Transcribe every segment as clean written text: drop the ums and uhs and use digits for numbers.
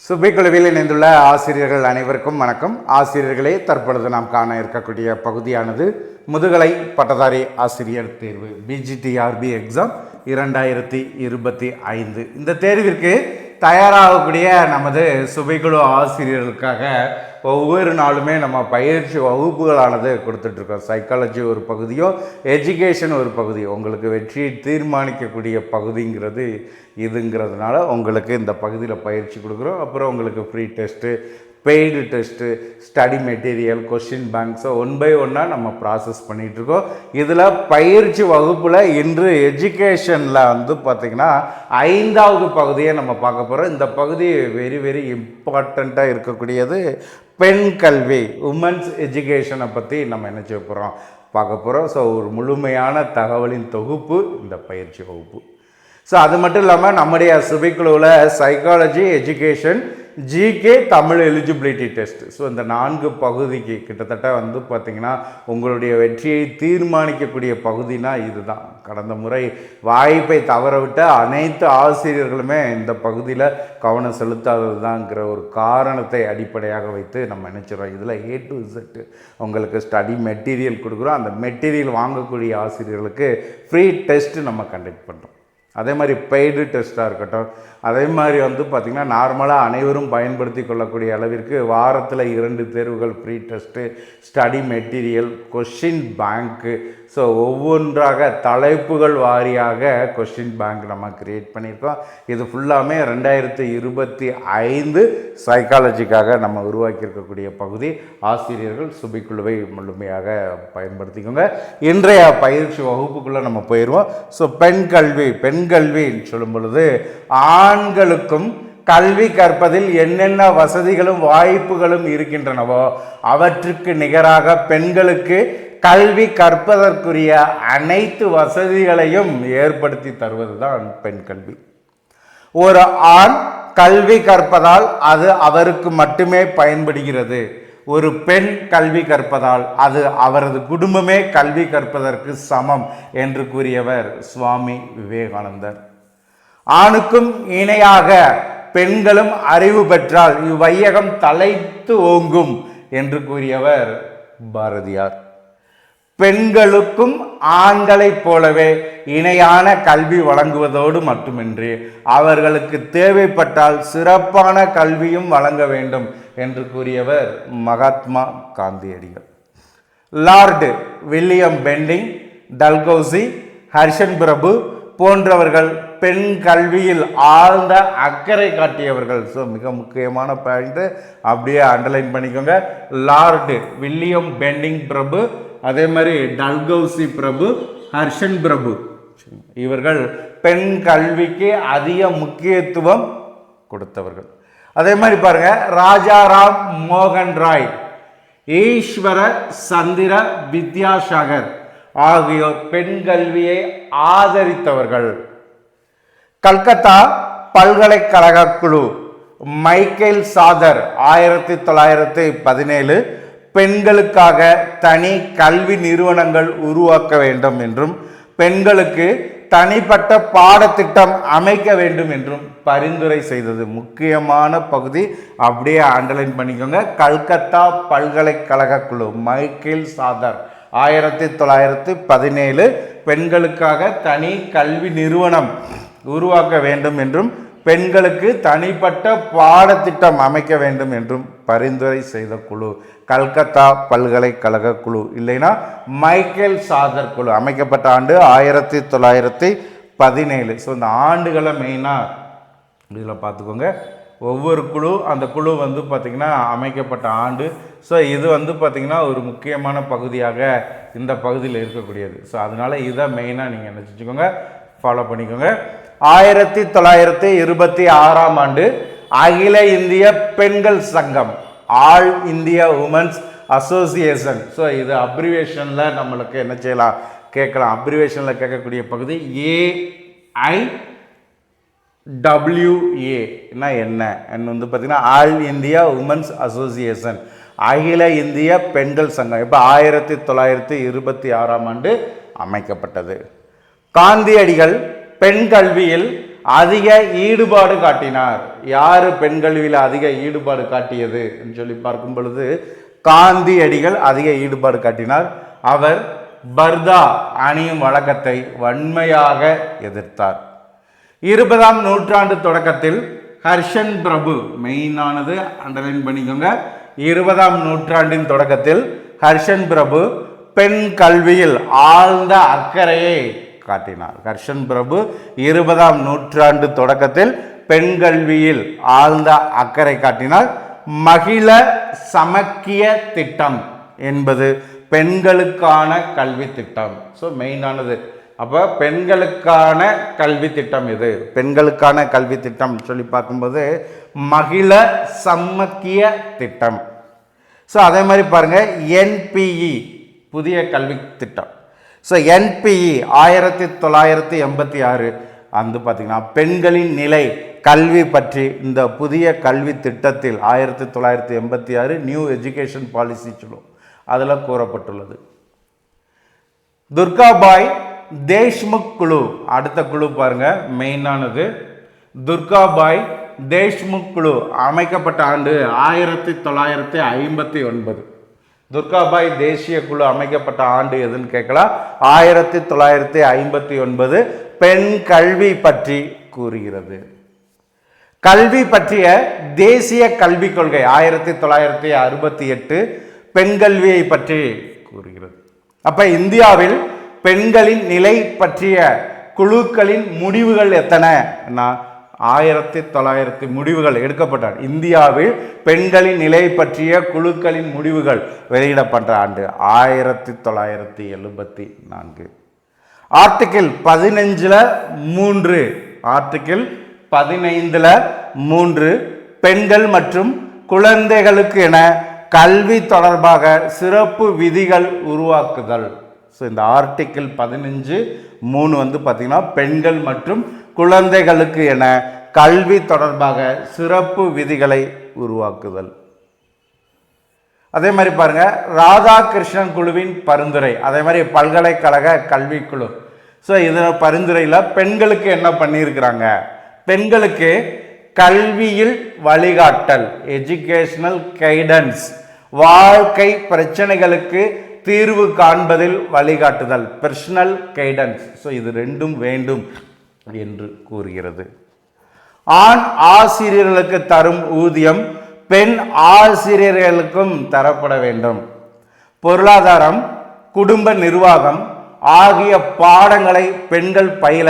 சுபைக்குழுவில் இணைந்துள்ள ஆசிரியர்கள் அனைவருக்கும் வணக்கம். ஆசிரியர்களே, தற்பொழுது நாம் காண இருக்கக்கூடிய பகுதியானது முதுகலை பட்டதாரி ஆசிரியர் தேர்வு பிஜிடிஆர்பி எக்ஸாம் 2025. இந்த தேர்விற்கு தயாராகக்கூடிய நமது சுபைக்குழு ஆசிரியர்களுக்காக ஒவ்வொரு நாளுமே நம்ம பயிற்சி வகுப்புகளானது கொடுத்துட்ருக்கோம். சைக்காலஜி ஒரு பகுதியோ, எஜுகேஷன் ஒரு பகுதியோ, உங்களுக்கு வெற்றியை தீர்மானிக்கக்கூடிய பகுதிங்கிறது இதுங்கிறதுனால உங்களுக்கு இந்த பகுதியில் பயிற்சி கொடுக்குறோம். அப்புறம் உங்களுக்கு free test, paid test, study material, question பேங்க்ஸை ஒன் பை ஒன்னாக நம்ம ப்ராசஸ் பண்ணிகிட்ருக்கோம். இதில் பயிற்சி வகுப்பில் இன்று எஜுகேஷனில் பார்த்திங்கன்னா 5வது பகுதியை நம்ம பார்க்க போகிறோம். இந்த பகுதி வெரி இம்பார்ட்டண்ட்டாக இருக்கக்கூடியது பெண் கல்வி, உமன்ஸ் எஜுகேஷனை பற்றி நம்ம என்ன செய்ய போகிறோம், பார்க்க போகிறோம். ஸோ ஒரு முழுமையான தகவலின் தொகுப்பு இந்த பயிற்சி வகுப்பு. ஸோ அது மட்டும் இல்லாமல் நம்முடைய சுபைக்குழுவில் psychology, education, GK, Tamil eligibility test, so இந்த 4 பகுதிக்கு கிட்டத்தட்ட பார்த்திங்கன்னா உங்களுடைய வெற்றியை தீர்மானிக்கக்கூடிய பகுதினா இதுதான். கடந்த முறை வாய்ப்பை தவறவிட்ட அனைத்து ஆசிரியர்களுமே இந்த பகுதியில் கவனம் செலுத்தாதது தான்ங்கிற ஒரு காரணத்தை அடிப்படையாக வைத்து நம்ம நினச்சிடறோம். இதில் A to Z உங்களுக்கு ஸ்டடி மெட்டீரியல் கொடுக்குறோம். அந்த மெட்டீரியல் வாங்கக்கூடிய ஆசிரியர்களுக்கு ஃப்ரீ டெஸ்ட் நம்ம கண்டக்ட் பண்ணுறோம். அதே மாதிரி பெய்டு டெஸ்ட்டாக இருக்கட்டும், அதே மாதிரி பார்த்திங்கன்னா நார்மலாக அனைவரும் பயன்படுத்தி கொள்ளக்கூடிய அளவிற்கு வாரத்தில் 2 தேர்வுகள் free test, study material, question bank. So ஒவ்வொன்றாக தலைப்புகள் வாரியாக கொஷின் பேங்க் நம்ம க்ரியேட் பண்ணியிருக்கோம். இது ஃபுல்லாமே 2025 சைக்காலஜிக்காக நம்ம உருவாக்கியிருக்கக்கூடிய பகுதி. ஆசிரியர்கள் சுபைக்குழுவை முழுமையாக பயன்படுத்திக்கோங்க. இன்றைய பயிற்சி வகுப்புக்குள்ளே நம்ம போயிடுவோம். ஸோ பெண் கல்வின்னு சொல்லும் பொழுது ஆண்களுக்கும் கல்வி கற்பதில் என்னென்ன வசதிகளும் வாய்ப்புகளும் இருக்கின்றனவோ அவற்றுக்கு நிகராக பெண்களுக்கு கல்வி கற்பதற்குரிய அனைத்து வசதிகளையும் ஏற்படுத்தி தருவது தான் பெண் கல்வி. ஒரு ஆண் கல்வி கற்பதால் அது அவருக்கு மட்டுமே பயன்படுகிறது. ஒரு பெண் கல்வி கற்பதால் அது அவரது குடும்பமே கல்வி கற்பதற்கு சமம் என்று கூறியவர் சுவாமி விவேகானந்தர். ஆணுக்கும் இணையாக பெண்களும் அறிவு பெற்றால் இவ்வையகம் தலைத்து ஓங்கும் என்று கூறியவர் பாரதியார். பெண்களுக்கும் ஆண்களைப் போலவே இணையான கல்வி வழங்குவதோடு மட்டுமின்றி அவர்களுக்கு தேவைப்பட்டால் சிறப்பான கல்வியும் வழங்க வேண்டும் என்று கூறியவர் மகாத்மா காந்தியடிகள். லார்டு வில்லியம் பெண்டிங், டல்கௌசி, ஹர்ஷன் பிரபு போன்றவர்கள் பெண் கல்வியில் ஆழ்ந்த அக்கறை காட்டியவர்கள். ஸோ மிக முக்கியமான பாயிண்ட், அப்படியே அண்டர்லைன் பண்ணிக்கோங்க. லார்டு வில்லியம் பெண்டிங் பிரபு, அதே மாதிரி டல்கௌசி பிரபு, ஹர்ஷன் பிரபு, இவர்கள் பெண் கல்விக்கு அதிக முக்கியத்துவம் கொடுத்தவர்கள். அதே மாதிரி பாருங்க, ராஜாராம் மோகன் ராய், ஈஸ்வர சந்திர வித்யாசாகர் ஆகியோர் பெண் கல்வியை ஆதரித்தவர்கள். கல்கத்தா பல்கலைக்கழக குழு மைக்கேல் சாதர் 1917 பெண்களுக்காக தனி கல்வி நிறுவனங்கள் உருவாக்க வேண்டும் என்றும் பெண்களுக்கு தனிப்பட்ட பாடத்திட்டம் அமைக்க வேண்டும் என்றும் பரிந்துரை செய்தது. முக்கியமான பகுதி, அப்படியே அண்டர்லைன் பண்ணிக்கோங்க. கல்கத்தா பல்கலைக்கழக குழு மைக்கேல் சாதர் 1917 பெண்களுக்காக தனி கல்வி நிறுவனம் உருவாக்க வேண்டும் என்றும் பெண்களுக்கு தனிப்பட்ட பாடத்திட்டம் அமைக்க வேண்டும் என்றும் பரிந்துரை செய்த குழு கல்கத்தா பல்கலைக்கழக குழு, இல்லைன்னா மைக்கேல் சாதர் குழு. அமைக்கப்பட்ட ஆண்டு 1917. ஸோ இந்த ஆண்டுகளை மெயினாக இதில் பார்த்துக்கோங்க. ஒவ்வொரு குழு, அந்த குழு பார்த்திங்கன்னா அமைக்கப்பட்ட ஆண்டு. ஸோ இது பார்த்திங்கன்னா ஒரு முக்கியமான பகுதியாக இந்த பகுதியில் இருக்கக்கூடியது. ஸோ அதனால் இதை மெயினாக நீங்கள் என்ன செஞ்சுக்கோங்க, ஃபாலோ பண்ணிக்கோங்க. 1926 ஆண்டு அகில இந்திய பெண்கள் சங்கம், all India women's association. So இது அப்ரிவேஷனில் நம்மளுக்கு என்ன செய்யலாம், கேட்கலாம். அப்ரிவேஷனில் கேட்கக்கூடிய பகுதி AIWA என்ன பார்த்திங்கன்னா ஆல் இந்தியா உமன்ஸ் அசோசியேஷன், அகில இந்திய பெண்கள் சங்கம். இப்போ 1926 ஆண்டு அமைக்கப்பட்டது. காந்தியடிகள் பெண் கல்வியில் அதிக ஈடுபாடு காட்டினார். யார் பெண் கல்வியில் அதிக ஈடுபாடு காட்டியது சொல்லி பார்க்கும் பொழுது காந்தியடிகள் அதிக ஈடுபாடு காட்டினார். அவர் பர்தா அணியும் வழக்கத்தை வன்மையாக எதிர்த்தார். 20ஆம் நூற்றாண்டு தொடக்கத்தில் ஹர்ஷன் பிரபு, மெயினானது அண்டர்லைன் பண்ணிக்கோங்க, 20ஆம் நூற்றாண்டின் தொடக்கத்தில் ஹர்ஷன் பிரபு பெண் கல்வியில் ஆழ்ந்த அக்கறையை காட்டினார். ஹர்ஷன் பிரபு 20ஆம் நூற்றாண்டு தொடக்கத்தில் பெண் கல்வியில் ஆழ்ந்த அக்கறை காட்டினார். மகிழ சமக்கிய திட்டம் என்பது பெண்களுக்கான கல்வி திட்டம். ஸோ மெயினானது. அப்போ பெண்களுக்கான கல்வி திட்டம் இது. பெண்களுக்கான கல்வி திட்டம் சொல்லி பார்க்கும்போது மகிழ சமக்கிய திட்டம். ஸோ அதே மாதிரி பாருங்க, என்பிஇ புதிய கல்வி திட்டம். ஸோ என்பிஇ 1986 வந்து பார்த்தீங்கன்னா பெண்களின் நிலை கல்வி பற்றி இந்த புதிய கல்வி திட்டத்தில் 1986 நியூ எஜுகேஷன் பாலிசி சொல்லுவோம், அதில் கூறப்பட்டுள்ளது. துர்காபாய் தேஷ்முக் குழு, அடுத்த குழு பாருங்க, மெயினானது துர்காபாய் தேஷ்முக் குழு அமைக்கப்பட்ட ஆண்டு 1959. துர்காபாய் தேசிய குழு அமைக்கப்பட்ட ஆண்டு எதுன்னு கேட்கலாம், 1959. பெண் கல்வி பற்றி கூறுகிறது. கல்வி பற்றிய தேசிய கல்விக் கொள்கை 1968 பெண் கல்வியை பற்றி கூறுகிறது. அப்ப இந்தியாவில் பெண்களின் நிலை பற்றிய குழுக்களின் முடிவுகள் எத்தனை? 1900 முடிவுகள் எடுக்கப்பட்டார். இந்தியாவில் பெண்களின் நிலை பற்றிய குழுக்களின் முடிவுகள் வெளியிடப்பட்ட ஆண்டு 1974. ஆர்டிகிள் 15 ஆர்டிகிள் 15 பெண்கள் மற்றும் குழந்தைகளுக்கு என கல்வி தொடர்பாக சிறப்பு விதிகள் உருவாக்குதல். ஸோ இந்த ஆர்டிகிள் 15 வந்து பார்த்தீங்கன்னா பெண்கள் மற்றும் குழந்தைகளுக்கு என கல்வி தொடர்பாக சிறப்பு விதிகளை உருவாக்குதல். அதே மாதிரி பாருங்க, ராதாகிருஷ்ணன் குழுவின் பரிந்துரை, அதே மாதிரி பல்கலைக்கழக கல்விக்குழு. ஸோ இதில் பரிந்துரையில் பெண்களுக்கு என்ன பண்ணியிருக்கிறாங்க, பெண்களுக்கு கல்வியில் வழிகாட்டல், எஜுகேஷனல் கைடன்ஸ், வாழ்க்கை பிரச்சனைகளுக்கு தீர்வு காண்பதில் வழிகாட்டுதல், பர்சனல் கைடன்ஸ். ஸோ இது ரெண்டும் வேண்டும் என்று கூறுகிறது. ஆண் ஆசிரியர்களுக்கு தரும் ஊதியம் பெண் ஆசிரியர்களுக்கும் தரப்பட வேண்டும். பொருளாதாரம், குடும்ப நிர்வாகம் ஆகிய பாடங்களை பெண்கள் பயில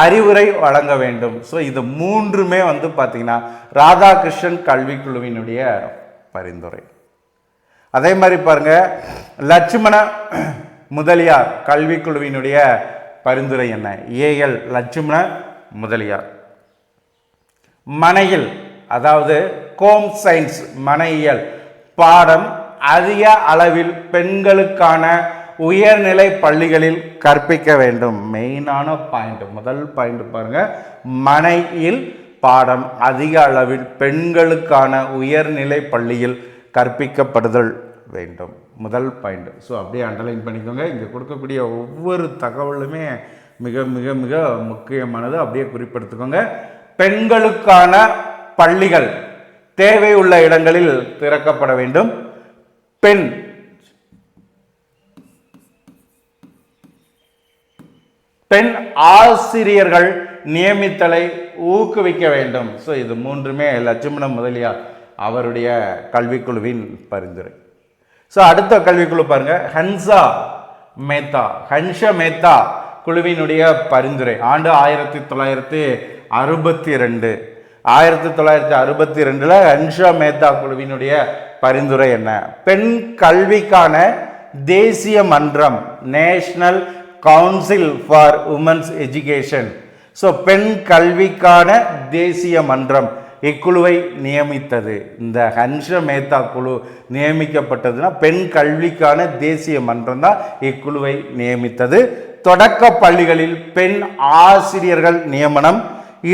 அறிவுரை வழங்க வேண்டும். ஸோ இது மூன்றுமே வந்து பார்த்தீங்கன்னா ராதாகிருஷ்ணன் கல்விக்குழுவினுடைய பரிந்துரை. அதே மாதிரி பாருங்க, லட்சுமண முதலியார் கல்விக்குழுவினுடைய பரிந்துரை என்ன? ஏஎல் லட்சுமண முதலியார். மனையில், அதாவது ஹோம் சயின்ஸ் மனையியல் பாடம் அதிக அளவில் பெண்களுக்கான உயர்நிலை பள்ளிகளில் கற்பிக்க வேண்டும். மெயினான பாயிண்ட், முதல் பாயிண்ட் பாருங்க, மனையில் பாடம் அதிக அளவில் பெண்களுக்கான உயர்நிலை பள்ளியில் கற்பிக்கப்படுதல் வேண்டும். முதல் பாயிண்ட். ஸோ அப்படியே அண்டர்லைன் பண்ணிக்கோங்க. இங்கே கொடுக்கக்கூடிய ஒவ்வொரு தகவலுமே மிக மிக மிக முக்கியமானது, அப்படியே குறிப்பிடுத்துக்கோங்க. பெண்களுக்கான பள்ளிகள் தேவை உள்ள இடங்களில் திறக்கப்பட வேண்டும். பெண் ஆசிரியர்கள் நியமித்தலை ஊக்குவிக்க வேண்டும். ஸோ இது மூன்றுமே லட்சுமண முதலியார் அவருடைய கல்விக்குழுவின் பரிந்துரை. ஸோ அடுத்த கல்விக்குழு பாருங்க, ஹன்ஷ மேத்தா குழுவினுடைய பரிந்துரை. ஆண்டு 1962. 1962 ஹன்ஷ மேத்தா குழுவினுடைய பரிந்துரை என்ன? பெண் கல்விக்கான தேசிய மன்றம், national council for women's education. So பெண் கல்விக்கான தேசிய மன்றம் இக்குழுவை நியமித்தது. இந்த ஹன்ஷ மேத்தா குழு நியமிக்கப்பட்டதுன்னா பெண் கல்விக்கான தேசிய மன்றம் தான் இக்குழுவை நியமித்தது. தொடக்க பள்ளிகளில் பெண் ஆசிரியர்கள் நியமனம்,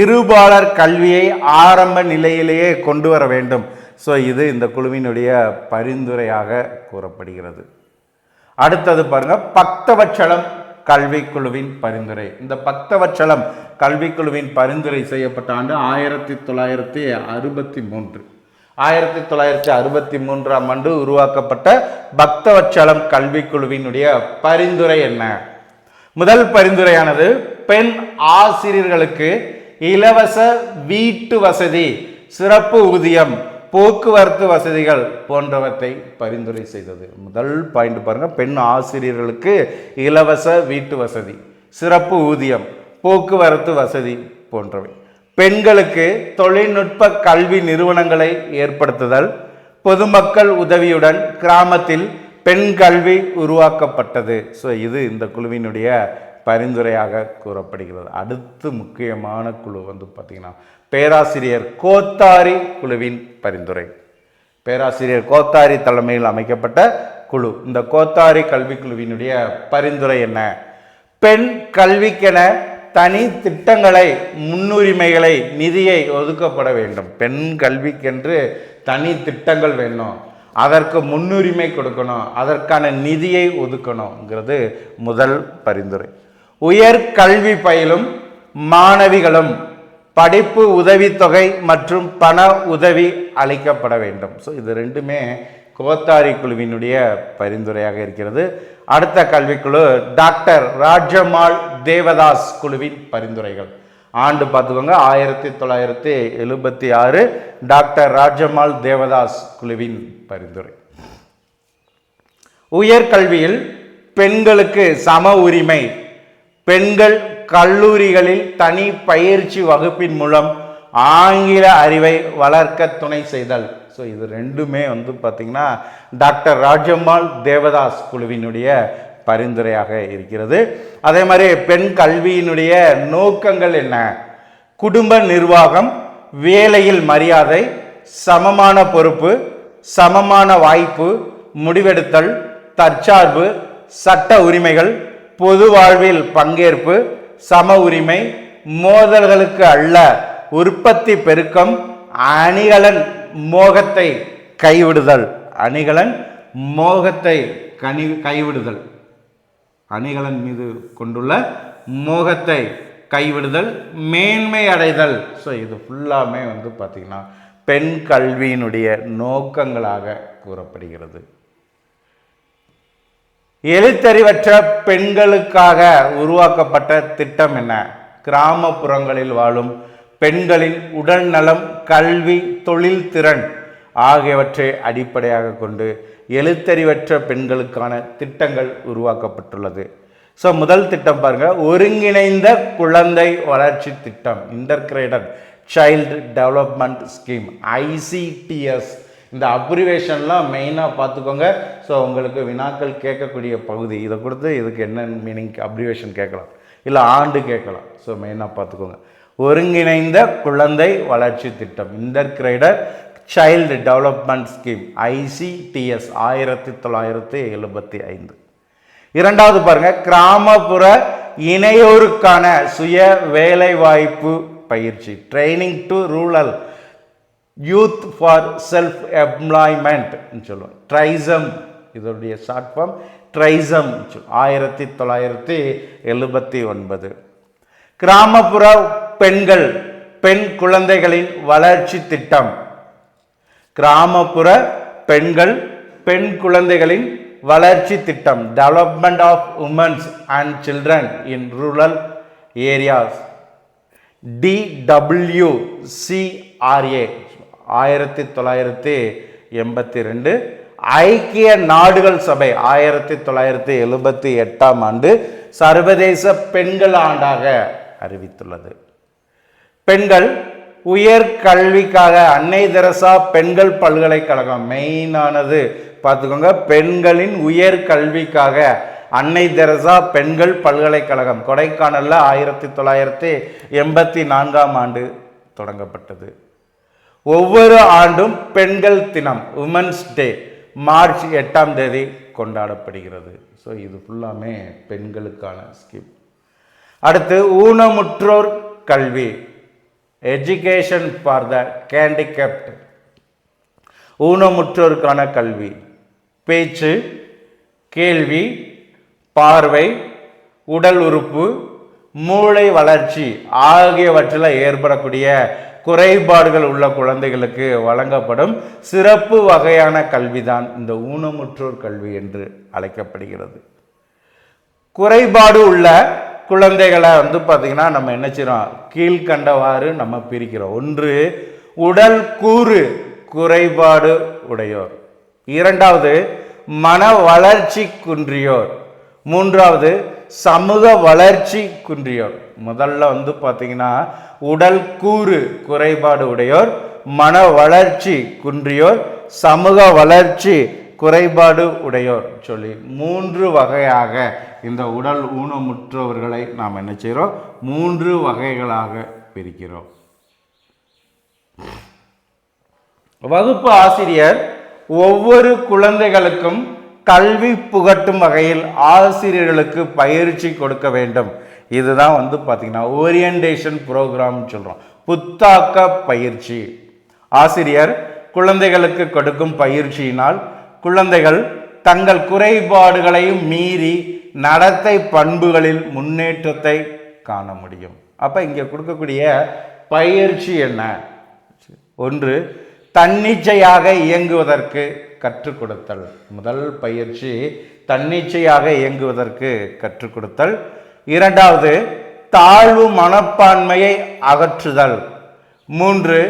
இருபாலர் கல்வியை ஆரம்ப நிலையிலேயே கொண்டு வர வேண்டும். ஸோ இது இந்த குழுவினுடைய பரிந்துரையாக கூறப்படுகிறது. அடுத்தது பாருங்க, பக்தவச்சலம் கல்விக்குழுவின் பரிந்துரை. இந்த பக்தவச்சலம் கல்விக்குழுவின் பரிந்துரை செய்யப்பட்ட ஆண்டு 1963. 1963ஆம் ஆண்டு உருவாக்கப்பட்ட பக்தவச்சலம் கல்விக்குழுவினுடைய பரிந்துரை என்ன? முதல் பரிந்துரையானது பெண் ஆசிரியர்களுக்கு இலவச வீட்டு வசதி, சிறப்பு ஊதியம், போக்குவரத்து வசதிகள் போன்றவற்றை பரிந்துரை செய்தது. முதல் பாயிண்ட் பாருங்க, பெண் ஆசிரியர்களுக்கு இலவச வீட்டு வசதி, சிறப்பு ஊதியம், போக்குவரத்து வசதி போன்றவை. பெண்களுக்கு தொழில்நுட்ப கல்வி நிறுவனங்களை ஏற்படுத்துதல், பொதுமக்கள் உதவியுடன் கிராமத்தில் பெண் கல்வி உருவாக்கப்பட்டது. ஸோ இது இந்த குழுவினுடைய பரிந்துரையாக கூறப்படுகிறது. அடுத்து முக்கியமான குழு பார்த்தீங்கன்னா பேராசிரியர் கோத்தாரி குழுவின் பரிந்துரை. பேராசிரியர் கோத்தாரி தலைமையில் அமைக்கப்பட்ட குழு. இந்த கோத்தாரி கல்விக்குழுவினுடைய பரிந்துரை என்ன? பெண் கல்விக்கென தனி திட்டங்களை, முன்னுரிமைகளை, நிதியை ஒதுக்கப்பட வேண்டும். பெண் கல்விக்கென்று தனி திட்டங்கள் வேணும், அதற்கு முன்னுரிமை கொடுக்கணும், அதற்கான நிதியை ஒதுக்கணுங்கிறது முதல் பரிந்துரை. உயர் கல்வி பயிலும் மாணவிகளும் படிப்பு உதவித்தொகை மற்றும் பண உதவி அளிக்கப்பட வேண்டும். ஸோ இது ரெண்டுமே கோத்தாரி குழுவினுடைய பரிந்துரையாக இருக்கிறது. அடுத்த கல்விக்குழு டாக்டர் ராஜம்மாள் தேவதாஸ் குழுவின் பரிந்துரைகள். ஆண்டு பார்த்துக்கோங்க 1976 டாக்டர் ராஜம்மாள் தேவதாஸ் குழுவின் பரிந்துரை. உயர்கல்வியில் பெண்களுக்கு சம உரிமை, பெண்கள் கல்லூரிகளில் தனி பயிற்சி வகுப்பின் மூலம் ஆங்கில அறிவை வளர்க்க துணை செய்தல். ஸோ இது ரெண்டுமே பார்த்தீங்கன்னா டாக்டர் ராஜம்மாள் தேவதாஸ் குழுவினுடைய பரிந்துரையாக இருக்கிறது. அதே மாதிரி பெண் கல்வியினுடைய நோக்கங்கள் என்ன? குடும்ப நிர்வாகம், வேலையில் மரியாதை, சமமான பொறுப்பு, சமமான வாய்ப்பு, முடிவெடுத்தல், தற்சார்பு, சட்ட உரிமைகள், பொது வாழ்வில் பங்கேற்பு, சம உரிமை, மோதல்களுக்கு அல்ல, உற்பத்தி பெருக்கம், அணிகலன் மோகத்தை கைவிடுதல். அணிகலன் மோகத்தை கைவிடுதல், அணிகலன் மீது கொண்டுள்ள மோகத்தை கைவிடுதல், மேன்மை அடைதல். ஸோ இது ஃபுல்லாமே பார்த்தீங்கன்னா பெண் கல்வியினுடைய நோக்கங்களாக கூறப்படுகிறது. எழுத்தறிவற்ற பெண்களுக்காக உருவாக்கப்பட்ட திட்டம் என்ன? கிராமப்புறங்களில் வாழும் பெண்களின் உடல் நலம், கல்வி, தொழில் திறன் ஆகியவற்றை அடிப்படையாக கொண்டு எழுத்தறிவற்ற பெண்களுக்கான திட்டங்கள் உருவாக்கப்பட்டுள்ளது. ஸோ முதல் திட்டம் பாருங்க, ஒருங்கிணைந்த குழந்தை வளர்ச்சி திட்டம், integrated child development scheme, ICTS. இந்த அப்ரிவேஷன்லாம் மெயினாக பார்த்துக்கோங்க. ஸோ உங்களுக்கு வினாக்கள் கேட்கக்கூடிய பகுதி இதை கொடுத்து இதுக்கு என்ன மீனிங் அப்ரிவேஷன் கேட்கலாம், இல்லை ஆண்டு கேட்கலாம். ஸோ மெயினாக பார்த்துக்கோங்க. ஒருங்கிணைந்த குழந்தை வளர்ச்சி திட்டம், integrated child development scheme, ICTS 1975. இரண்டாவது பாருங்க, கிராமப்புற இணையோருக்கான சுய வேலைவாய்ப்பு பயிற்சி, training to rural youth for self employment சொல்லுவோம், ட்ரைசம். இதோடைய ஷார்ட் ஃபார்ம் ட்ரைசம் 1979. கிராமப்புற பெண்கள், பெண் குழந்தைகளின் வளர்ச்சி திட்டம், கிராமப்புற பெண்கள், பெண் குழந்தைகளின் வளர்ச்சி திட்டம், development of women's and children in rural areas, DWCRA 1982. ஐக்கிய நாடுகள் சபை 1978ஆம் ஆண்டு சர்வதேச பெண்கள் ஆண்டாக அறிவித்துள்ளது. பெண்கள் உயர் கல்விக்காக அன்னை தெரசா பெண்கள் பல்கலைக்கழகம் மெயினானது பார்த்துக்கோங்க. பெண்களின் உயர் கல்விக்காக அன்னை தெரசா பெண்கள் பல்கலைக்கழகம் கொடைக்கானல்ல 1984ஆம் ஆண்டு தொடங்கப்பட்டது. ஒவ்வொரு ஆண்டும் பெண்கள் தினம், உமன்ஸ் டே, மார்ச் 8ஆம் தேதி கொண்டாடப்படுகிறது. ஸோ இது ஃபுல்லாமே பெண்களுக்கான ஸ்கீம். அடுத்து ஊனமுற்றோர் கல்வி, எஜுகேஷன் ஃபார் த ஹேண்டிகேப்ட், ஊனமுற்றோருக்கான கல்வி, பேச்சு, கேள்வி, பார்வை, உடல் உறுப்பு, மூளை வளர்ச்சி ஆகியவற்றில் ஏற்படக்கூடிய குறைபாடுகள் உள்ள குழந்தைகளுக்கு வழங்கப்படும் சிறப்பு வகையான கல்விதான் இந்த ஊனமுற்றோர் கல்வி என்று அழைக்கப்படுகிறது. குறைபாடு உள்ள குழந்தைகளை பார்த்தீங்கன்னா நம்ம என்ன செய்யறோம், கீழ்கண்டவாறு நம்ம பிரிக்கிறோம். ஒன்று, உடல் கூறு குறைபாடு உடையோர். இரண்டாவது, மன வளர்ச்சி குன்றியோர். மூன்றாவது, சமூக வளர்ச்சி குன்றியோர். முதல்ல பார்த்தீங்கன்னா உடல் கூறு குறைபாடு உடையோர், மன வளர்ச்சி குன்றியோர், சமூக வளர்ச்சி குறைபாடு உடையோர் சொல்லி 3 வகையாக இந்த உடல் ஊனமுற்றவர்களை நாம் என்ன செய்கிறோம், 3 வகைகளாக பிரிக்கிறோம். வகுப்பு ஆசிரியர் ஒவ்வொரு குழந்தைகளுக்கும் கல்வி புகட்டும் வகையில் ஆசிரியர்களுக்கு பயிற்சி கொடுக்க வேண்டும். இதுதான் பார்த்தீங்கன்னா ஓரியன்டேஷன் ப்ரோக்ராம் சொல்கிறோம், புத்தாக்க பயிற்சி. ஆசிரியர் குழந்தைகளுக்கு கொடுக்கும் பயிற்சியினால் குழந்தைகள் தங்கள் குறைபாடுகளையும் மீறி நடத்தை பண்புகளில் முன்னேற்றத்தை காண முடியும். அப்போ இங்கே கொடுக்கக்கூடிய பயிற்சி என்ன? ஒன்று, தன்னிச்சையாக இயங்குவதற்கு கற்றுக் கொடுத்தல். முதல் பயிற்சி தன்னிச்சையாக இயங்குவதற்கு கற்றுக் கொடுத்தல். இரண்டாவது, தாழ்வு மனப்பான்மையை அகற்றுதல். 3,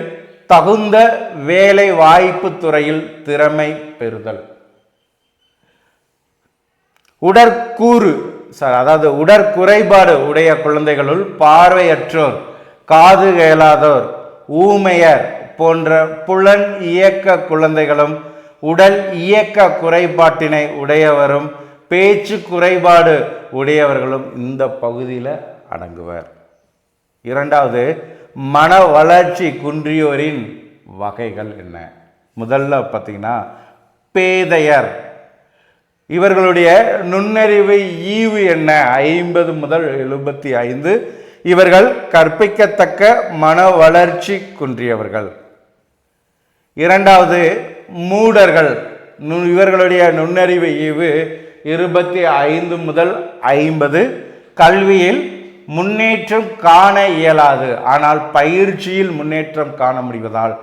தகுந்த வேலை வாய்ப்பு துறையில் திறமை பெறுதல். உடற்கூறு அதாவது உடற்குறைபாடு உடைய குழந்தைகளுள் பார்வையற்றோர், காது கேளாதோர், ஊமையர் போன்ற புலன் இயக்க குழந்தைகளும், உடல் இயக்க குறைபாட்டினை உடையவரும், பேச்சு குறைபாடு உடையவர்களும் இந்த பகுதியில் அடங்குவர். இரண்டாவது, மன வளர்ச்சி குன்றியோரின் வகைகள் என்ன? முதல்ல பார்த்தீங்கன்னா பேதையர். இவர்களுடைய நுண்ணறிவு ஈவு என்ன? 50 முதல் 75. இவர்கள் கற்பிக்கத்தக்க மன வளர்ச்சி குன்றியவர்கள். இரண்டாவது, மூடர்கள். இவர்களுடைய நுண்ணறிவு ஈவு 25 முதல் 50. கல்வியில் முன்னேற்றம் காண இயலாது, ஆனால் பயிற்சியில் முன்னேற்றம் காண முடிவதால்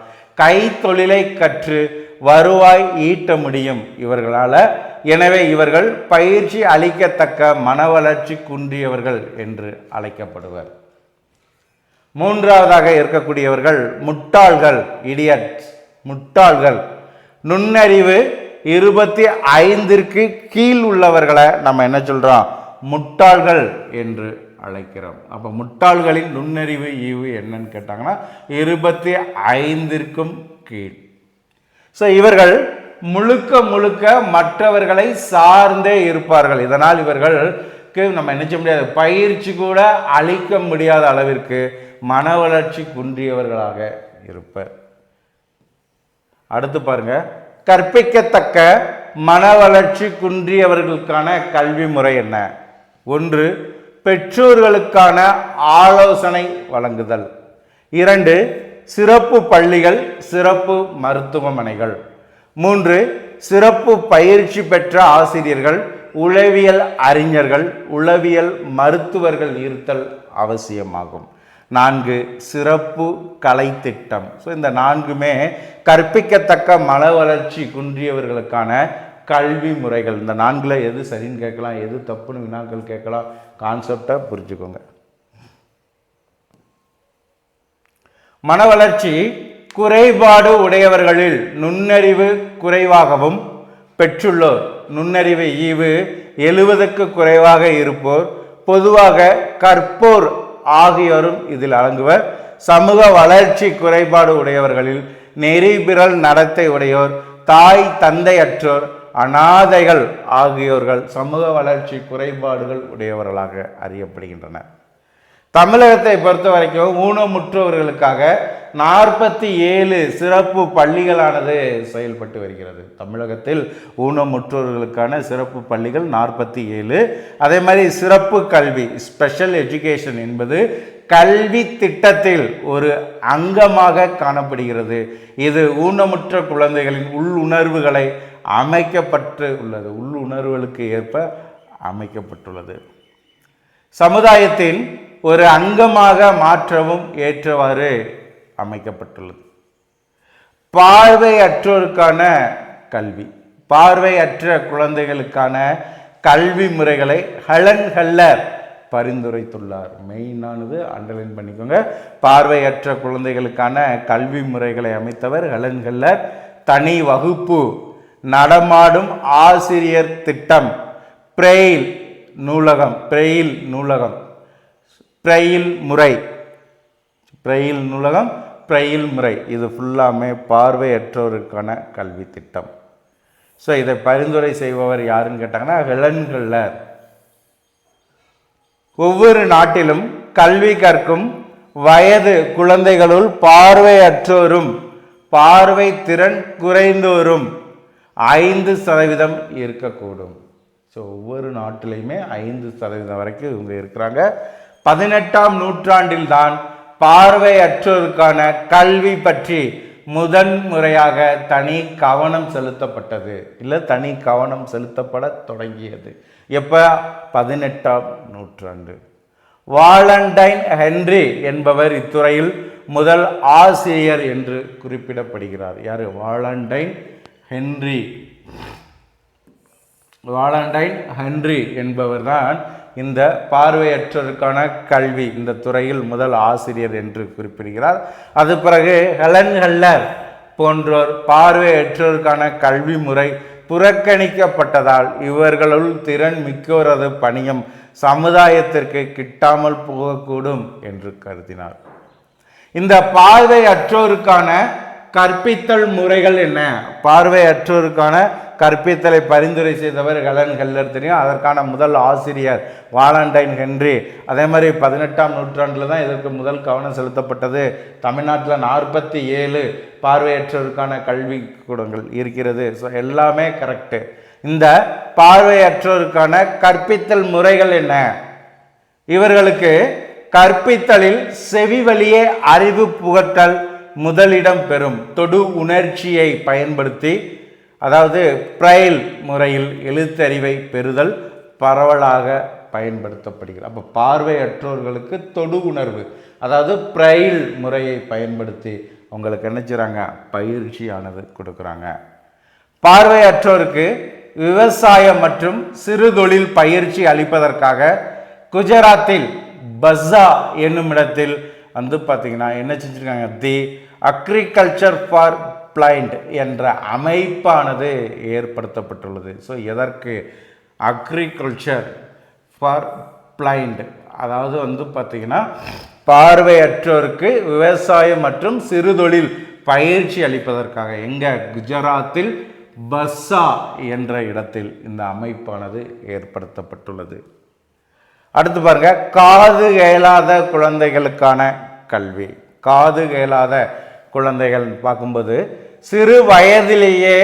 கைத்தொழிலை கற்று வருவாய் ஈட்ட முடியும் இவர்களால். எனவே இவர்கள் பயிற்சி அளிக்கத்தக்க மன வளர்ச்சி குன்றியவர்கள் என்று அழைக்கப்படுவர். மூன்றாவதாக இருக்கக்கூடியவர்கள் முட்டாள்கள், இடியட்ஸ். முட்டாள்கள் நுண்ணறிவு 25ற்கு கீழ் உள்ளவர்களை நம்ம என்ன சொல்றோம், முட்டாள்கள் என்று அழைக்கிறோம். அப்போ முட்டாள்களின் நுண்ணறிவு ஈவு என்னன்னு கேட்டாங்கன்னா 25ற்கும் கீழ். ஸோ இவர்கள் முழுக்க முழுக்க மற்றவர்களை சார்ந்தே இருப்பார்கள். இதனால் இவர்களுக்கு நம்ம என்ன செய்ய முடியாது, பயிற்சி கூட அளிக்க முடியாத அளவிற்கு மன வளர்ச்சி குன்றியவர்களாக இருப்பர். அடுத்து பாருங்க, கற்பிக்கத்தக்க மன வளர்ச்சி குன்றியவர்களுக்கான கல்வி முறை என்ன? ஒன்று, பெற்றோர்களுக்கான ஆலோசனை வழங்குதல். 2, சிறப்பு பள்ளிகள், சிறப்பு மருத்துவமனைகள். 3, சிறப்பு பயிற்சி பெற்ற ஆசிரியர்கள், உளவியல் அறிஞர்கள், உளவியல் மருத்துவர்கள் இருத்தல் அவசியமாகும். 4, சிறப்பு கலை திட்டம். ஸோ இந்த 4மே கற்பிக்கத்தக்க மன வளர்ச்சி குன்றியவர்களுக்கான கல்வி முறைகள். இந்த 4ல் எது சரின்னு கேட்கலாம், எது தப்புன்னு வினாக்கள் கேட்கலாம். கான்செப்டை புரிஞ்சுக்கோங்க. மன வளர்ச்சி குறைபாடு உடையவர்களில் நுண்ணறிவு குறைவாகவும் பெற்றுள்ளோர், நுண்ணறிவு ஈவு 70க்கு குறைவாக இருப்போர், பொதுவாக கற்போர் ஆகியோரும் இதில் அடங்குவர். சமூக வளர்ச்சி குறைபாடு உடையவர்களில் நெறிபிறல் நடத்தை உடையோர், தாய் தந்தையற்றோர், அனாதைகள் ஆகியோர்கள் சமூக வளர்ச்சி குறைபாடுகள் உடையவர்களாக அறியப்படுகின்றனர். தமிழகத்தை பொறுத்த வரைக்கும் ஊனமுற்றவர்களுக்காக 47 சிறப்பு பள்ளிகளானது செயல்பட்டு வருகிறது. தமிழகத்தில் ஊனமுற்றோர்களுக்கான சிறப்பு பள்ளிகள் 47. அதே மாதிரி சிறப்பு கல்வி, ஸ்பெஷல் எஜுகேஷன் என்பது கல்வி திட்டத்தில் ஒரு அங்கமாக காணப்படுகிறது. இது ஊனமுற்ற குழந்தைகளின் உள்ளுணர்வுகளை அமைக்கப்பட்டு உள்ளது, உள்ளுணர்வுகளுக்கு ஏற்ப அமைக்கப்பட்டுள்ளது. சமுதாயத்தின் ஒரு அங்கமாக மாற்றவும் ஏற்றவாறு அமைக்கப்பட்டுள்ளது. பார்வையற்றோருக்கான கல்வி, பார்வையற்ற குழந்தைகளுக்கான கல்வி முறைகளை ஹெலன் கெல்லர் பரிந்துரைத்துள்ளார். மெயினானது அண்டர்லைன் பண்ணிக்கோங்க. பார்வையற்ற குழந்தைகளுக்கான கல்வி முறைகளை அமைத்தவர் ஹெலன் கெல்லர். தனி வகுப்பு, நடமாடும் ஆசிரியர் திட்டம், பிரெயில் நூலகம், பிரெயில் நூலகம், பிரெயில் முறை, பிரெயில் நூலகம், பிரெயில் முறை, இது ஃபுல்லாமே பார்வையற்றோருக்கான கல்வி திட்டம். ஸோ இதை பரிந்துரை செய்பவர் யாருன்னு கேட்டாங்கன்னா ஹெலன் கெல்லர். ஒவ்வொரு நாட்டிலும் கல்வி கற்கும் வயது குழந்தைகளுள் பார்வையற்றோரும் பார்வை திறன் குறைந்தோரும் 5% இருக்கக்கூடும். ஸோ ஒவ்வொரு நாட்டிலையுமே 5% வரைக்கும் இவங்க இருக்கிறாங்க. 18ஆம் நூற்றாண்டில் தான் பார்வையற்றோருக்கான கல்வி பற்றி முதன் முறையாக தனி கவனம் செலுத்தப்பட்டது, இல்லை தனி கவனம் செலுத்தப்பட தொடங்கியது. எப்போ? 18ஆம் நூற்றாண்டு. வாலண்டைன் ஹென்றி என்பவர் இத்துறையில் முதல் ஆசிரியர் என்று குறிப்பிடப்படுகிறார். யார்? Valentine Henry. வாலண்டைன் ஹென்றி என்பவர் தான் இந்த பார்வையற்றோருக்கான கல்வி இந்த துறையில் முதல் ஆசிரியர் என்று குறிப்பிடுகிறார். அது பிறகு ஹெலன் கெல்லர் போன்றோர் பார்வையற்றோருக்கான கல்வி முறை புறக்கணிக்கப்பட்டதால் இவர்களுள் திறன் மிக்கோரது பணியும் சமுதாயத்திற்கு கிட்டாமல் போகக்கூடும் என்று கருதினார். இந்த பார்வையற்றோருக்கான கற்பித்தல் முறைகள் என்ன? பார்வையற்றோருக்கான கற்பித்தலை பரிந்துரை செய்தவர் ஹெலன் கெல்லர் தெரியும். அதற்கான முதல் ஆசிரியர் வாலண்டைன் ஹென்றி. அதே மாதிரி 18ஆம் நூற்றாண்டில் தான் இதற்கு முதல் கவனம் செலுத்தப்பட்டது. தமிழ்நாட்டில் 47 பார்வையற்றோருக்கான கல்வி கூடங்கள் இருக்கிறது. ஸோ எல்லாமே கரெக்டு. இந்த பார்வையற்றோருக்கான கற்பித்தல் முறைகள் என்ன? இவர்களுக்கு கற்பித்தலில் செவி வழியே அறிவு புகட்டல் முதலிடம் பெறும். தொடு உணர்ச்சியை பயன்படுத்தி, அதாவது பிரெயில் முறையில் எழுத்தறிவை பெறுதல் பரவலாக பயன்படுத்தப்படுகிறது. அப்போ பார்வையற்றோர்களுக்கு தொடு உணர்வு, அதாவது பிரெயில் முறையை பயன்படுத்தி அவங்களுக்கு என்ன செய்கிறாங்க? பயிற்சியானது கொடுக்குறாங்க. பார்வையற்றோருக்கு விவசாயம் மற்றும் சிறு தொழில் பயிற்சி அளிப்பதற்காக குஜராத்தில் பஸ்ஸா என்னும் இடத்தில் வந்து பார்த்தீங்கன்னா என்ன செஞ்சுருக்காங்க? தி அக்ரிகல்ச்சர் ஃபார் பிளைண்ட் என்ற அமைப்பானது ஏற்படுத்தப்பட்டுள்ளது. ஸோ எதற்கு? அக்ரிகல்ச்சர் ஃபார் பிளைண்ட், அதாவது வந்து பார்த்தீங்கன்னா பார்வையற்றோருக்கு விவசாயம் மற்றும் சிறுதொழில் பயிற்சி அளிப்பதற்காக எங்கே? குஜராத்தில் பஸ்ஸா என்ற இடத்தில் இந்த அமைப்பானது ஏற்படுத்தப்பட்டுள்ளது. அடுத்து பாருங்க, காது கேளாத குழந்தைகளுக்கான கல்வி. காது கேளாத குழந்தைகள் பார்க்கும்போது சிறு வயதிலேயே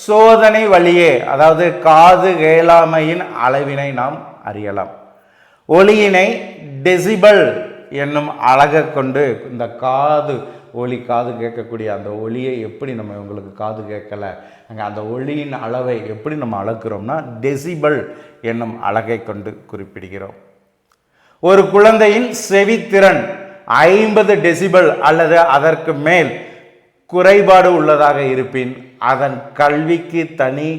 சோதனை வழியே, அதாவது காது கேளாமையின் அளவினை நாம் அறியலாம். ஒலியினை டெசிபல் என்னும் அழகை கொண்டு இந்த காது ஒலி, காது கேட்கக்கூடிய அந்த ஒலியை எப்படி நம்ம உங்களுக்கு காது கேட்கலை, அங்கே அந்த ஒலியின் அளவை எப்படி நம்ம அளக்கிறோம்னா டெசிபல் என்னும் அழகை கொண்டு குறிப்பிடுகிறோம். ஒரு குழந்தையின் செவித்திறன் 50 டெசிபல் அல்லது அதற்கு மேல் குறைபாடு உள்ளதாக இருப்பின் அதன் கல்விக்கு தனி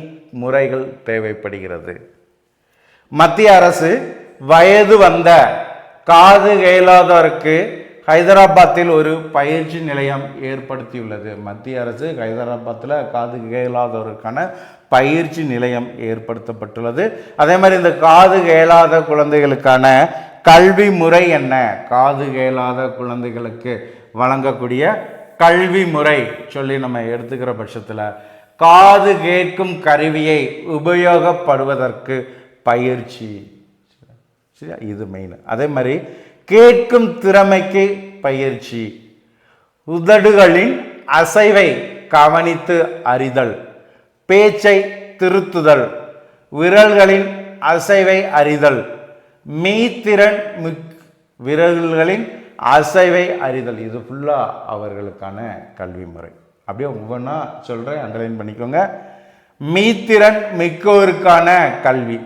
முறைகள் தேவைப்படுகிறது. மத்திய அரசு வயது வந்த காது கேளாதோருக்கு ஹைதராபாத்தில் ஒரு பயிற்சி நிலையம் ஏற்படுத்தியுள்ளது. மத்திய அரசு ஹைதராபாத்தில் காது கேளாதோருக்கான பயிற்சி நிலையம் ஏற்படுத்தப்பட்டுள்ளது. அதே மாதிரி இந்த காது கேளாத குழந்தைகளுக்கான கல்வி முறை என்ன? காது கேளாத குழந்தைகளுக்கு வழங்கக்கூடிய கல்வி முறை சொல்லி நம்ம எடுத்துக்கிற பட்சத்தில் காது கேட்கும் கருவியை உபயோகப்படுவதற்கு பயிற்சி, சரியா? இது மெயின். அதே மாதிரி கேட்கும் திறமைக்கு பயிற்சி, உதடுகளின் அசைவை கவனித்து அறிதல், பேச்சை திருத்துதல், விரல்களின் அசைவை அறிதல், மெய்த்திறன் விரல்களின் அசைவை அறிதல். இது ஃபுல்லாக அவர்களுக்கான கல்வி முறை. அப்படியே ஒவ்வொன்றா சொல்கிறேன், அண்டர்லைன் பண்ணிக்கோங்க. மெய்த்திறன் மிக்கோருக்கான கல்வி.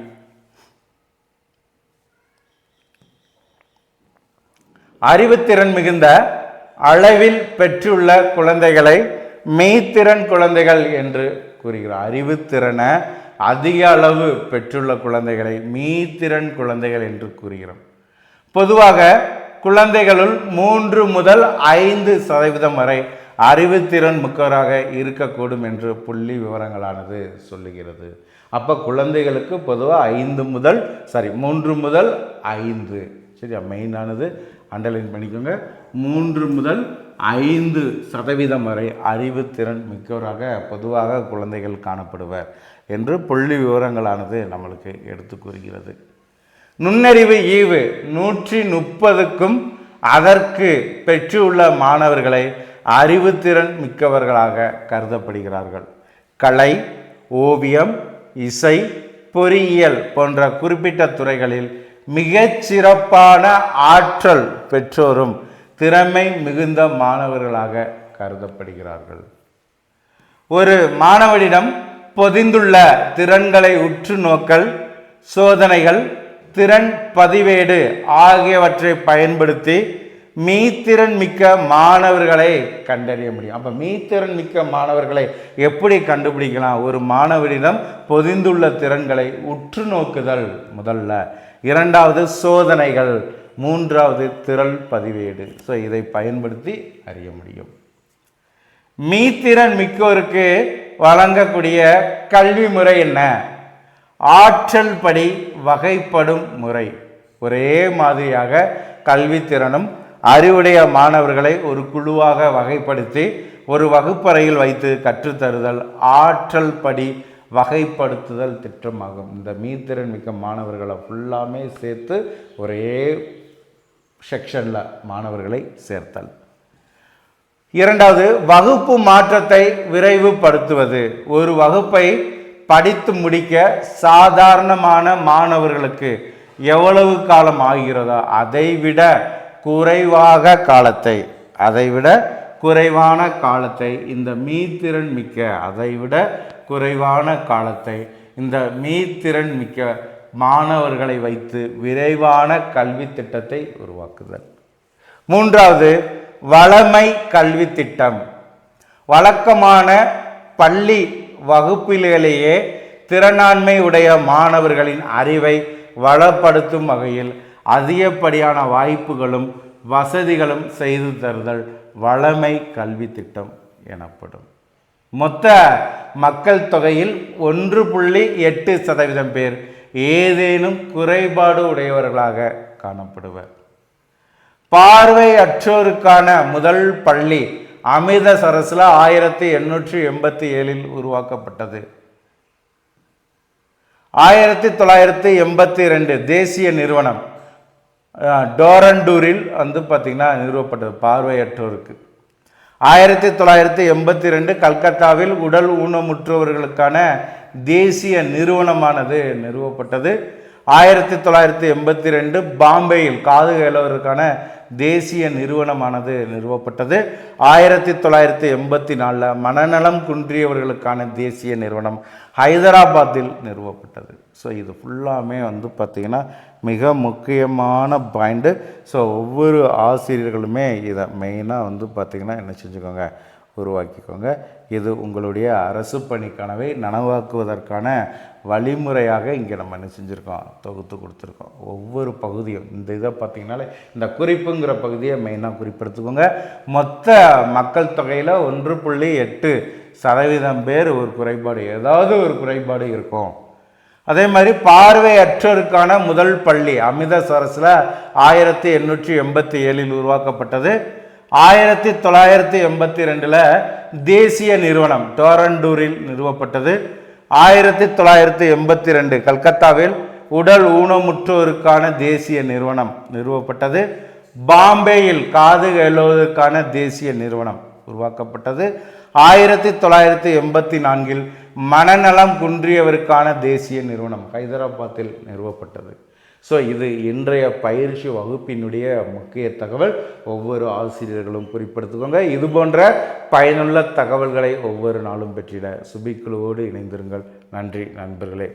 அறிவுத்திறன் மிகுந்த அளவில் பெற்றுள்ள குழந்தைகளை மெய்த்திறன் குழந்தைகள் என்று கூறுகிறார். அறிவுத்திறனை அதிக அளவு பெற்றுள்ள குழந்தைகளை மெய்த்திறன் குழந்தைகள் என்று கூறுகிறோம். பொதுவாக குழந்தைகளுள் 3 முதல் 5% வரை அறிவுத்திறன் மிக்கவராக இருக்கக்கூடும் என்று புள்ளி விவரங்களானது சொல்லுகிறது. அப்போ குழந்தைகளுக்கு பொதுவாக 3 முதல் 5 சரியா, மெயினானது அண்டர்லைன் பண்ணிக்கோங்க. 3 முதல் 5% வரை அறிவுத்திறன் மிக்கவராக பொதுவாக குழந்தைகள் காணப்படுவர் என்று புள்ளி விவரங்களானது நம்மளுக்கு எடுத்து கூறுகிறது. நுண்ணறிவு ஈவு 130க்கும் அதற்கு பெற்றுள்ள மாணவர்களை அறிவுத்திறன் மிக்கவர்களாக கருதப்படுகிறார்கள். கலை, ஓவியம், இசை, பொறியியல் போன்ற குறிப்பிட்ட துறைகளில் மிகச்சிறப்பான ஆற்றல் பெற்றோரும் திறமை மிகுந்த மாணவர்களாக கருதப்படுகிறார்கள். ஒரு மாணவனிடம் பொதிந்துள்ள திறன்களை உற்று நோக்கல், சோதனைகள், திறன் பதிவேடு ஆகியவற்றை பயன்படுத்தி மெய்த்திறன் மிக்க மாணவர்களை கண்டறிய முடியும். அப்போ மெய்த்திறன் மிக்க மாணவர்களை எப்படி கண்டுபிடிக்கலாம்? ஒரு மாணவரிடம் பொதிந்துள்ள திறன்களை உற்று நோக்குதல் முதல்ல, 2வது சோதனைகள், 3வது திறன் பதிவேடு. ஸோ இதை பயன்படுத்தி அறிய முடியும். மெய்த்திறன் மிக்கோருக்கு வழங்கக்கூடிய கல்வி முறை என்ன? ஆற்றல் படி வகைப்படும் முறை. ஒரே மாதிரியாக கல்வித்திறனும் அறிவுடைய மாணவர்களை ஒரு குழுவாக வகைப்படுத்தி ஒரு வகுப்பறையில் வைத்து கற்றுத்தருதல் ஆற்றல் படி வகைப்படுத்துதல் திட்டமாகும். இந்த மெய்த்திறன் மிக்க மாணவர்களை ஃபுல்லாமே சேர்த்து ஒரே செக்ஷனில் மாணவர்களை சேர்த்தல். 2வது வகுப்பு மாற்றத்தை விரைவுபடுத்துவது. ஒரு வகுப்பை படித்து முடிக்க சாதாரணமான மாணவர்களுக்கு எவ்வளவு காலம் ஆகிறதோ அதைவிட குறைவான காலத்தை இந்த மெய்த்திறன் மிக்க இந்த மெய்த்திறன் மிக்க மாணவர்களை வைத்து விரைவான கல்வி திட்டத்தை உருவாக்குதல். 3வது வளமை கல்வி திட்டம். வழக்கமான பள்ளி வகுப்பிலேயே திறனாண்மை உடைய மாணவர்களின் அறிவை வளப்படுத்தும் வகையில் அதிகப்படியான வாய்ப்புகளும் வசதிகளும் செய்து தருதல் வளமை கல்வி திட்டம் எனப்படும். மொத்த மக்கள் தொகையில் 1.8% பேர் ஏதேனும் குறைபாடு உடையவர்களாக காணப்படுவர். பார்வையற்றோருக்கான முதல் பள்ளி அமிர்தசரஸில் 1887 உருவாக்கப்பட்டது. 1982 தேசிய நிறுவனம் டோரண்டூரில் பார்த்திங்கன்னா நிறுவப்பட்டது பார்வையற்றோருக்கு. 1982 கல்கத்தாவில் உடல் ஊனமுற்றவர்களுக்கான தேசிய நிறுவனமானது நிறுவப்பட்டது. 1982 பாம்பேயில் காது கேளவருக்கான தேசிய நிறுவனமானது நிறுவப்பட்டது. 1984 மனநலம் குன்றியவர்களுக்கான தேசிய நிறுவனம் ஹைதராபாத்தில் நிறுவப்பட்டது. ஸோ இது ஃபுல்லாமே பார்த்திங்கன்னா மிக முக்கியமான பாயிண்ட்டு. ஸோ ஒவ்வொரு ஆசிரியர்களுமே இதை மெயினாக பார்த்திங்கன்னா என்ன செஞ்சுக்கோங்க, உருவாக்கிக்கோங்க. இது உங்களுடைய அரசு பணி கனவை நனவாக்குவதற்கான வழிமுறையாக இங்கே நம்ம என்ன செஞ்சுருக்கோம், தொகுத்து கொடுத்துருக்கோம். ஒவ்வொரு பகுதியும் இந்த இதை பார்த்திங்கனாலே இந்த குறிப்புங்கிற பகுதியை மெயினாக குறிப்பெடுத்துக்கோங்க. மொத்த மக்கள் தொகையில் 1.8% பேர் ஒரு குறைபாடு, ஏதாவது ஒரு குறைபாடு இருக்கும். அதே மாதிரி பார்வையற்றோருக்கான முதல் பள்ளி அமிர்தசரஸில் 1887 உருவாக்கப்பட்டது. 1982 தேசிய நிறுவனம் டோரண்டூரில் நிறுவப்பட்டது. 1982 கல்கத்தாவில் உடல் ஊனமுற்றோருக்கான தேசிய நிறுவனம் நிறுவப்பட்டது. பாம்பேயில் காது கேளோருக்கான தேசிய நிறுவனம் உருவாக்கப்பட்டது. 1984 மனநலம் குன்றியவருக்கான தேசிய நிறுவனம் ஹைதராபாத்தில் நிறுவப்பட்டது. ஸோ இது இன்றைய பயிற்சி வகுப்பினுடைய முக்கிய தகவல். ஒவ்வொரு ஆசிரியர்களும் குறிப்பிடுத்துக்கோங்க. இது போன்ற பயனுள்ள தகவல்களை ஒவ்வொரு நாளும் பெற்றிட சுபிக்குழுவோடு இணைந்திருங்கள். நன்றி நண்பர்களே.